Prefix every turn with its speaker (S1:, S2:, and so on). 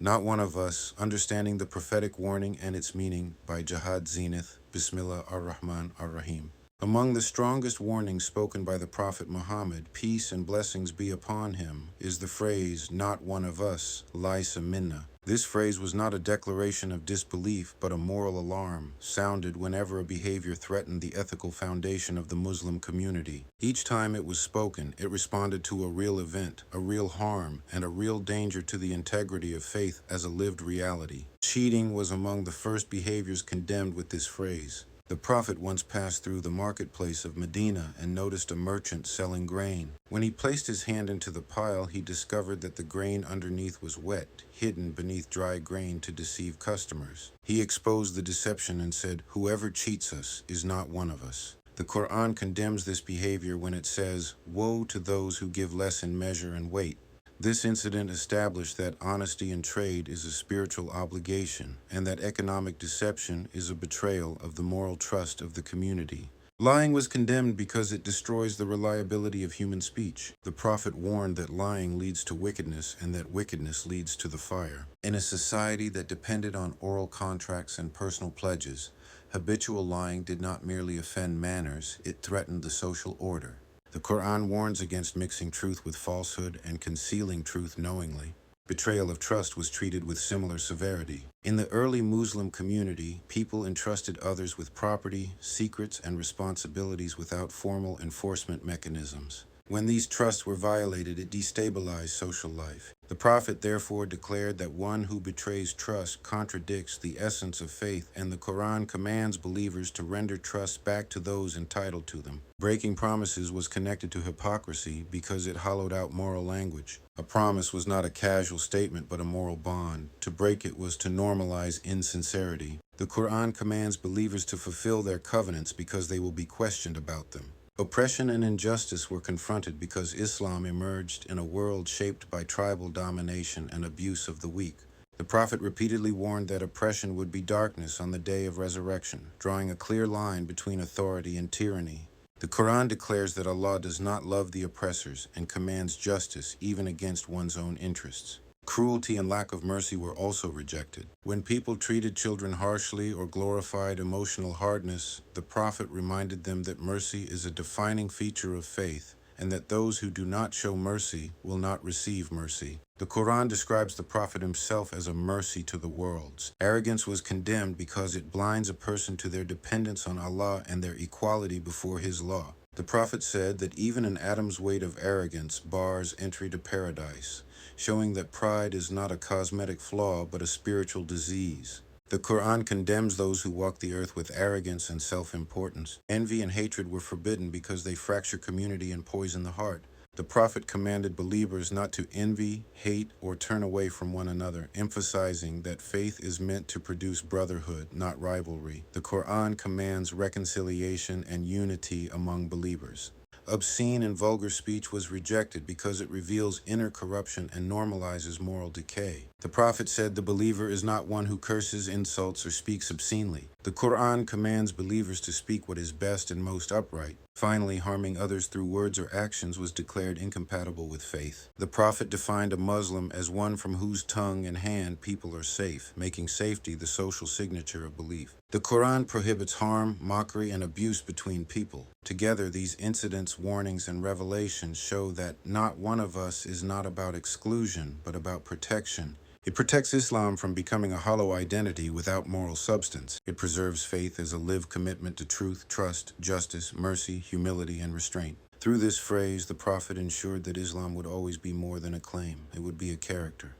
S1: Not One of Us, Understanding the Prophetic Warning and Its Meaning by Jihad Zenith, Bismillah ar-Rahman ar-Rahim. Among the strongest warnings spoken by the Prophet Muhammad, peace and blessings be upon him, is the phrase, not one of us, laysa minna. This phrase was not a declaration of disbelief, but a moral alarm, sounded whenever a behavior threatened the ethical foundation of the Muslim community. Each time it was spoken, it responded to a real event, a real harm, and a real danger to the integrity of faith as a lived reality. Cheating was among the first behaviors condemned with this phrase. The Prophet once passed through the marketplace of Medina and noticed a merchant selling grain. When he placed his hand into the pile, he discovered that the grain underneath was wet, hidden beneath dry grain to deceive customers. He exposed the deception and said, "Whoever cheats us is not one of us." The Quran condemns this behavior when it says, "Woe to those who give less in measure and weight." This incident established that honesty in trade is a spiritual obligation and that economic deception is a betrayal of the moral trust of the community. Lying was condemned because it destroys the reliability of human speech. The Prophet warned that lying leads to wickedness and that wickedness leads to the fire. In a society that depended on oral contracts and personal pledges, habitual lying did not merely offend manners, it threatened the social order. The Quran warns against mixing truth with falsehood and concealing truth knowingly. Betrayal of trust was treated with similar severity. In the early Muslim community, people entrusted others with property, secrets, and responsibilities without formal enforcement mechanisms. When these trusts were violated, it destabilized social life. The Prophet therefore declared that one who betrays trust contradicts the essence of faith, and the Quran commands believers to render trust back to those entitled to them. Breaking promises was connected to hypocrisy because it hollowed out moral language. A promise was not a casual statement but a moral bond. To break it was to normalize insincerity. The Quran commands believers to fulfill their covenants because they will be questioned about them. Oppression and injustice were confronted because Islam emerged in a world shaped by tribal domination and abuse of the weak. The Prophet repeatedly warned that oppression would be darkness on the day of resurrection, drawing a clear line between authority and tyranny. The Quran declares that Allah does not love the oppressors and commands justice even against one's own interests. Cruelty and lack of mercy were also rejected. When people treated children harshly or glorified emotional hardness, the Prophet reminded them that mercy is a defining feature of faith and that those who do not show mercy will not receive mercy. The Quran describes the Prophet himself as a mercy to the worlds. Arrogance was condemned because it blinds a person to their dependence on Allah and their equality before His law. The Prophet said that even an atom's weight of arrogance bars entry to paradise, showing that pride is not a cosmetic flaw but a spiritual disease. The Quran condemns those who walk the earth with arrogance and self-importance. Envy and hatred were forbidden because they fracture community and poison the heart. The Prophet commanded believers not to envy, hate, or turn away from one another, emphasizing that faith is meant to produce brotherhood, not rivalry. The Quran commands reconciliation and unity among believers. Obscene and vulgar speech was rejected because it reveals inner corruption and normalizes moral decay. The Prophet said the believer is not one who curses, insults, or speaks obscenely. The Quran commands believers to speak what is best and most upright. Finally, harming others through words or actions was declared incompatible with faith. The Prophet defined a Muslim as one from whose tongue and hand people are safe, making safety the social signature of belief. The Quran prohibits harm, mockery, and abuse between people. Together, these incidents, warnings, and revelations show that not one of us is not about exclusion, but about protection. It protects Islam from becoming a hollow identity without moral substance. It preserves faith as a lived commitment to truth, trust, justice, mercy, humility, and restraint. Through this phrase, the Prophet ensured that Islam would always be more than a claim. It would be a character.